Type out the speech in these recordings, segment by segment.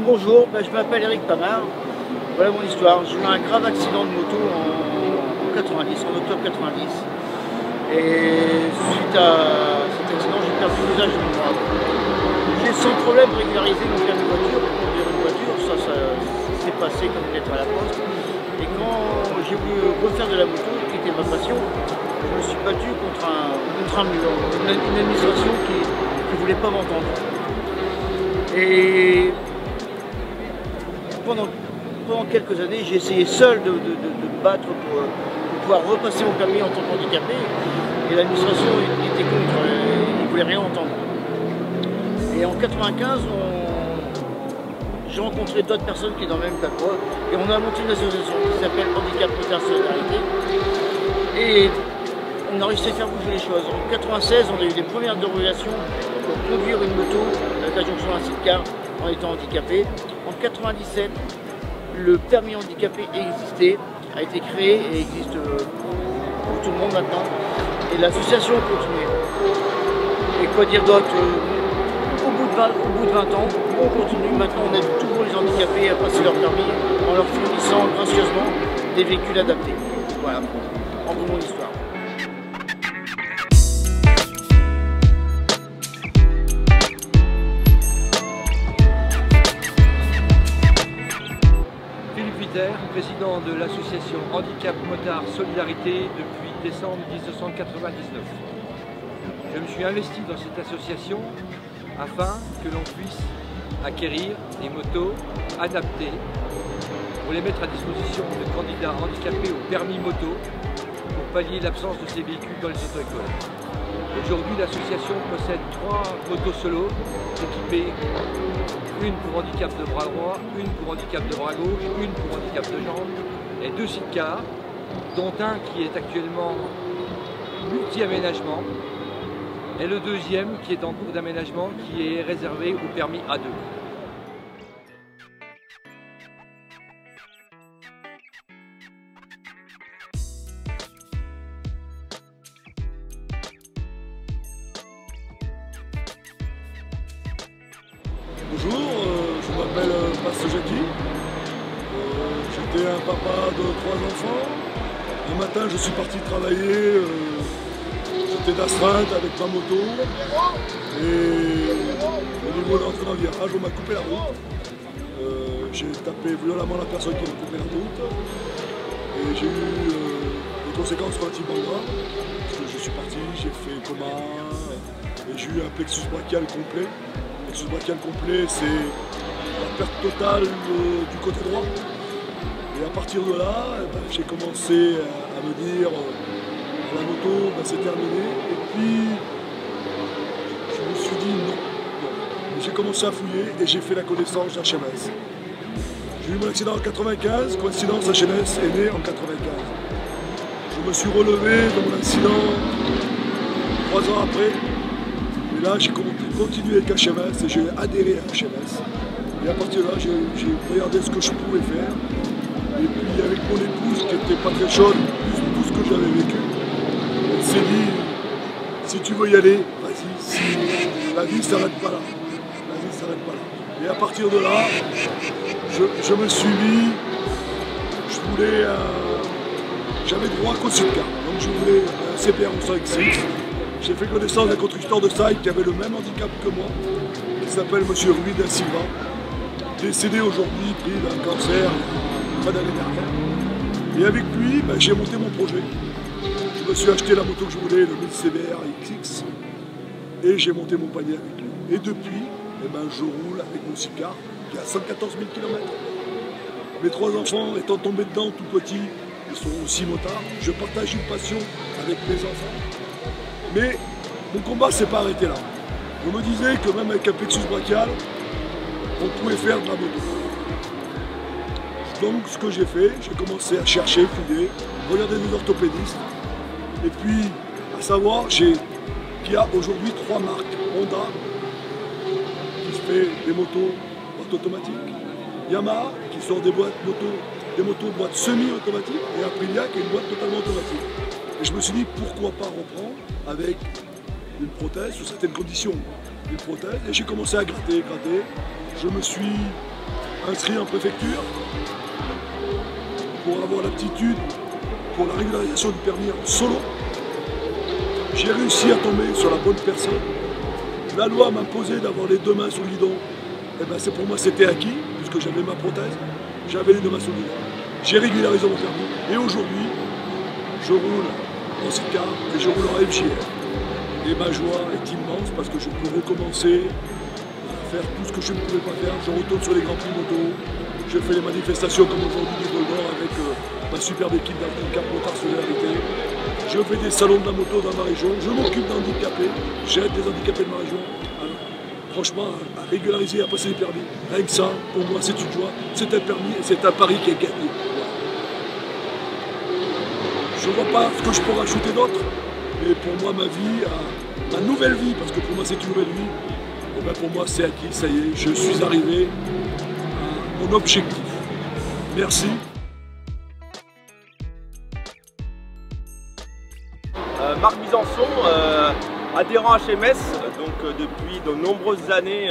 bonjour, je m'appelle Eric Pamard. Voilà mon histoire. J'ai eu un grave accident de moto en 90, en octobre 90. Et suite à cet accident, j'ai perdu l'usage de mon bras. J'ai sans problème régularisé mon permis de voiture pour conduire une voiture. Ça s'est passé comme une lettre à la poste. Et quand j'ai voulu refaire de la moto, qui était ma passion, je me suis battu contre un mur, une administration qui ne voulait pas m'entendre. Et pendant quelques années, j'ai essayé seul de me battre pour pouvoir repasser mon permis en tant qu'handicapé. Et l'administration était contre, ils ne voulaient rien entendre. Et en 95, j'ai rencontré d'autres personnes qui sont dans le même cas que moi. Et on a monté une association qui s'appelle Handicap Motard Solidarité. Et on a réussi à faire bouger les choses. En 96, on a eu des premières dérogations pour conduire une moto à la jonction d'un sidecar en étant handicapé. En 97, le permis handicapé existait, a été créé et existe pour tout le monde maintenant. Et l'association continue. Et quoi dire d'autre, au bout de 20 ans, on continue. Maintenant, on aide toujours les handicapés à passer leur permis en leur fournissant gracieusement des véhicules adaptés. Voilà, en gros mon histoire. Président de l'association Handicap Motard Solidarité depuis décembre 1999. Je me suis investi dans cette association afin que l'on puisse acquérir des motos adaptées pour les mettre à disposition de candidats handicapés au permis moto pour pallier l'absence de ces véhicules dans les auto-écoles. Aujourd'hui, l'association possède 3 motos solo équipées, une pour handicap de bras droit, une pour handicap de bras gauche, une pour handicap de jambe et 2 sidecars, dont un qui est actuellement multi-aménagement et le deuxième qui est en cours d'aménagement qui est réservé au permis A2. Bonjour, je m'appelle Pasteur Jackie. J'étais un papa de 3 enfants. Un matin, je suis parti travailler. J'étais d'astreinte avec ma moto. Et au niveau de l'entrée dans le virage, on m'a coupé la route. J'ai tapé violemment la personne qui m'a coupé la route. Et j'ai eu des conséquences relativement graves. Parce que je suis parti, j'ai fait coma. Et j'ai eu un plexus brachial complet. Le plexus brachial complet, c'est la perte totale du côté droit. Et à partir de là, j'ai commencé à me dire la moto, c'est terminé. Et puis, je me suis dit non. J'ai commencé à fouiller et j'ai fait la connaissance d'HMS. J'ai eu mon accident en 95, coïncidence HNS est né en 95. Je me suis relevé de mon accident 3 ans après. Et là, j'ai continué avec HMS et j'ai adhéré à HMS. Et à partir de là, j'ai regardé ce que je pouvais faire. Et puis avec mon épouse qui n'était pas très chaude, plus tout ce que j'avais vécu, elle s'est dit, si tu veux y aller, vas-y, la vie ne s'arrête pas là. La vie ne s'arrête pas là. Et à partir de là, je me suis mis, j'avais droit qu'au sidecar. Donc je voulais un CPR 1106. J'ai fait connaissance d'un constructeur de Saïd qui avait le même handicap que moi, qui s'appelle M. Rui da Silva, décédé aujourd'hui, pris d'un cancer pas d'année dernière. Et avec lui, j'ai monté mon projet. Je me suis acheté la moto que je voulais, le 1000 CBR XX, et j'ai monté mon panier avec lui. Et depuis, je roule avec mon sidecar qui a 114 000 km. Mes 3 enfants étant tombés dedans tout petits, ils sont aussi motards. Je partage une passion avec mes enfants. Mais mon combat ne s'est pas arrêté là. Je me disais que même avec un plexus brachial, on pouvait faire de la moto. Donc ce que j'ai fait, j'ai commencé à chercher, fouiller, regarder des orthopédistes. Et puis, à savoir qu'il y a aujourd'hui 3 marques. Honda, qui se fait des motos boîte automatique. Yamaha, qui sort des boîtes motos boîtes semi-automatiques. Et Aprilia, qui est une boîte totalement automatique. Et je me suis dit, pourquoi pas reprendre avec une prothèse sous certaines conditions. Une prothèse, et j'ai commencé à gratter. Je me suis inscrit en préfecture pour avoir l'aptitude pour la régularisation du permis en solo. J'ai réussi à tomber sur la bonne personne. La loi m'imposait d'avoir les 2 mains sur le guidon. Et ben pour moi c'était acquis, puisque j'avais ma prothèse, j'avais les 2 mains sur le guidon. J'ai régularisé mon permis et aujourd'hui, je roule en C-Car et je roule en MJF. Et ma joie est immense parce que je peux recommencer à faire tout ce que je ne pouvais pas faire. Je retourne sur les grands prix moto, je fais les manifestations comme aujourd'hui du Bol d'Or avec ma superbe équipe d'handicap motard solidarité. Je fais des salons de la moto dans ma région, je m'occupe d'handicapés, j'aide des handicapés de ma région. Alors, franchement, à régulariser, à passer les permis, rien que ça, pour moi c'est une joie, c'est un permis et c'est un pari qui est gagné. Je ne vois pas ce que je peux rajouter d'autre, mais pour moi ma vie, ma nouvelle vie, parce que pour moi c'est une nouvelle vie, et ben pour moi c'est acquis, ça y est, je suis arrivé à mon objectif. Merci. Marc Bisançon, adhérent HMS, donc depuis de nombreuses années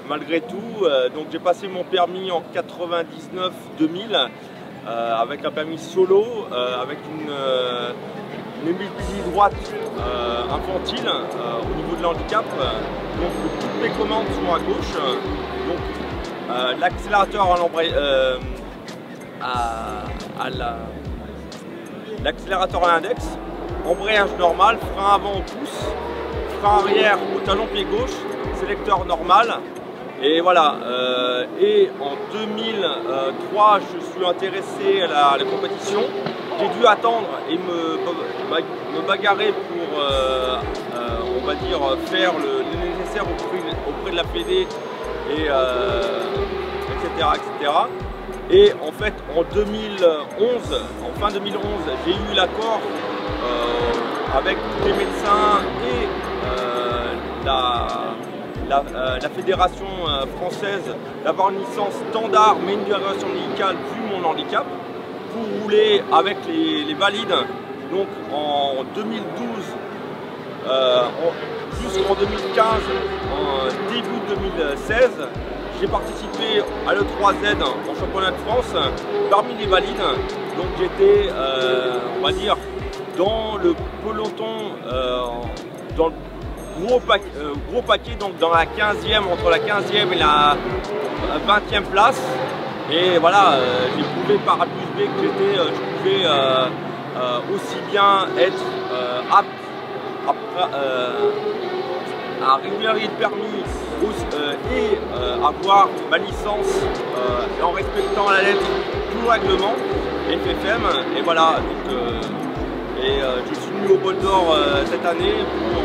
malgré tout. Donc j'ai passé mon permis en 99-2000 avec un permis solo, avec une hémicyclie droite infantile au niveau de l'handicap. Donc toutes mes commandes sont à gauche. Donc l'accélérateur l'accélérateur à l'index. Embrayage normal, frein avant au pouce, frein arrière au talon pied gauche, sélecteur normal. Et voilà, et en 2003, je suis intéressé à la compétition. J'ai dû attendre et me bagarrer pour, on va dire, faire le nécessaire auprès de la Fédé, et, etc., etc. Et en fait, en 2011, en fin 2011, j'ai eu l'accord avec les médecins et la fédération française d'avoir une licence standard mais une dérogations médicale vu mon handicap pour rouler avec les valides. Donc en 2012 jusqu'en 2015, en début 2016, j'ai participé à l'E3Z en championnat de France parmi les valides. Donc j'étais, on va dire, dans le peloton, dans le gros paquet, donc dans la 15e, entre la 15e et la 20e place. Et voilà, j'ai prouvé par A plus B que je pouvais aussi bien être apte à régulariser le permis et avoir ma licence en respectant à la lettre tout le règlement FFM. Et voilà, donc je suis venu au Bol d'Or cette année pour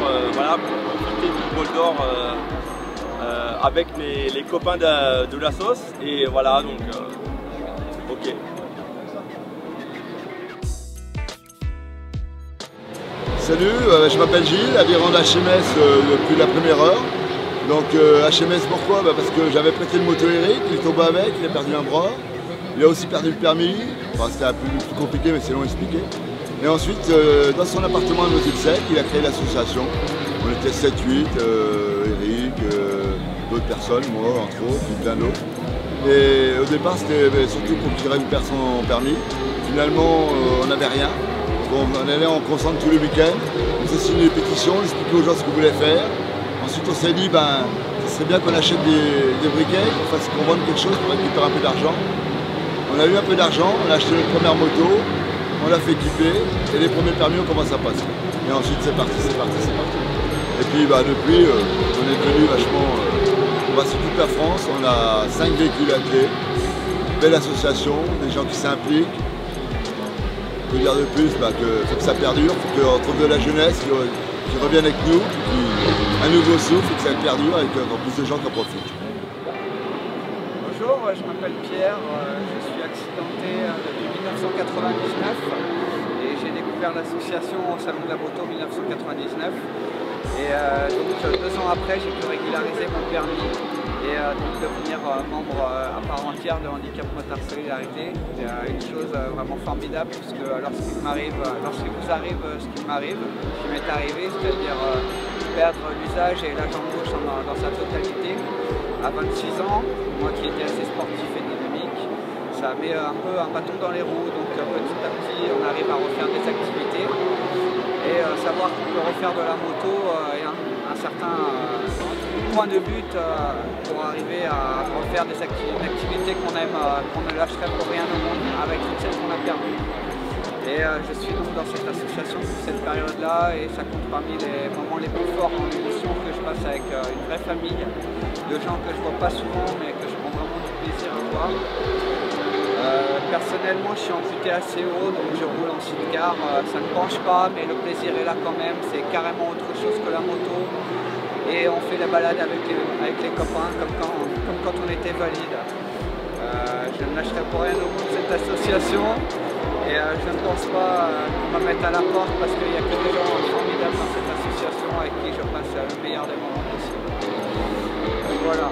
profiter du Bol d'Or avec les copains de la sauce. Et voilà, donc ok. Salut, je m'appelle Gilles, adhérent d'HMS depuis la première heure. Donc HMS pourquoi? Parce que j'avais prêté le moto Eric, il est tombé avec, il a perdu un bras. Il a aussi perdu le permis, enfin, c'était un peu plus compliqué mais c'est long à expliquer. Et ensuite, dans son appartement à Noisy-le-Sec, il a créé l'association. On était 7-8, Eric, d'autres personnes, moi entre autres, puis plein d'autres. Et au départ, c'était surtout pour qu'il récupère son permis. Finalement, on n'avait rien. On allait en concentre tous les week-ends. On s'est signé des pétitions, on expliquait aux gens ce qu'on voulait faire. Ensuite, on s'est dit, ce serait bien qu'on achète des briquets, qu'on vende quelque chose pour récupérer un peu d'argent. On a eu un peu d'argent, on a acheté notre première moto, on l'a fait équiper, et les premiers permis, on commence à passer. Et ensuite, c'est parti, c'est parti, c'est parti. Et puis, depuis, on est devenu vachement... on va sur toute la France, on a 5 véhicules à clé, belle association, des gens qui s'impliquent. Je peux dire de plus, faut que ça perdure, il faut qu'on trouve de la jeunesse qui revienne avec nous, un nouveau souffle, et que ça perdure avec encore plus de gens qui en profitent. Bonjour, je m'appelle Pierre, je suis accidenté depuis 1999 et j'ai découvert l'association au Salon de la Moto 1999. Et donc 2 ans après, j'ai pu régulariser mon permis et donc devenir membre à part entière de Handicap Motard Solidarité. C'est une chose vraiment formidable parce que lorsqu'il vous arrive ce qui m'est arrivé, c'est-à-dire perdre l'usage et la jambe gauche dans sa totalité, à 26 ans, moi qui étais assez sportif et dynamique, ça met un peu un bâton dans les roues, donc petit à petit on arrive à refaire des activités et savoir qu'on peut refaire de la moto et un certain point de but pour arriver à refaire une activité qu'on aime, qu'on ne lâcherait pour rien au monde avec toutes celles qu'on a perdues. Et je suis donc dans cette association pour cette période-là et ça compte parmi les moments les plus forts en émotion que je passe avec une vraie famille de gens que je ne vois pas souvent mais que je prends vraiment du plaisir à voir. Personnellement, je suis amputé assez haut, donc je roule en sidecar, ça ne penche pas mais le plaisir est là quand même, c'est carrément autre chose que la moto. Et on fait la balade avec les copains comme quand on était valide. Je ne lâcherai pour rien au bout de cette association. Et je ne pense pas qu'on va mettre à la porte parce qu'il n'y a que des gens formidables dans cette association avec qui je passe le meilleur des moments possibles. Donc voilà.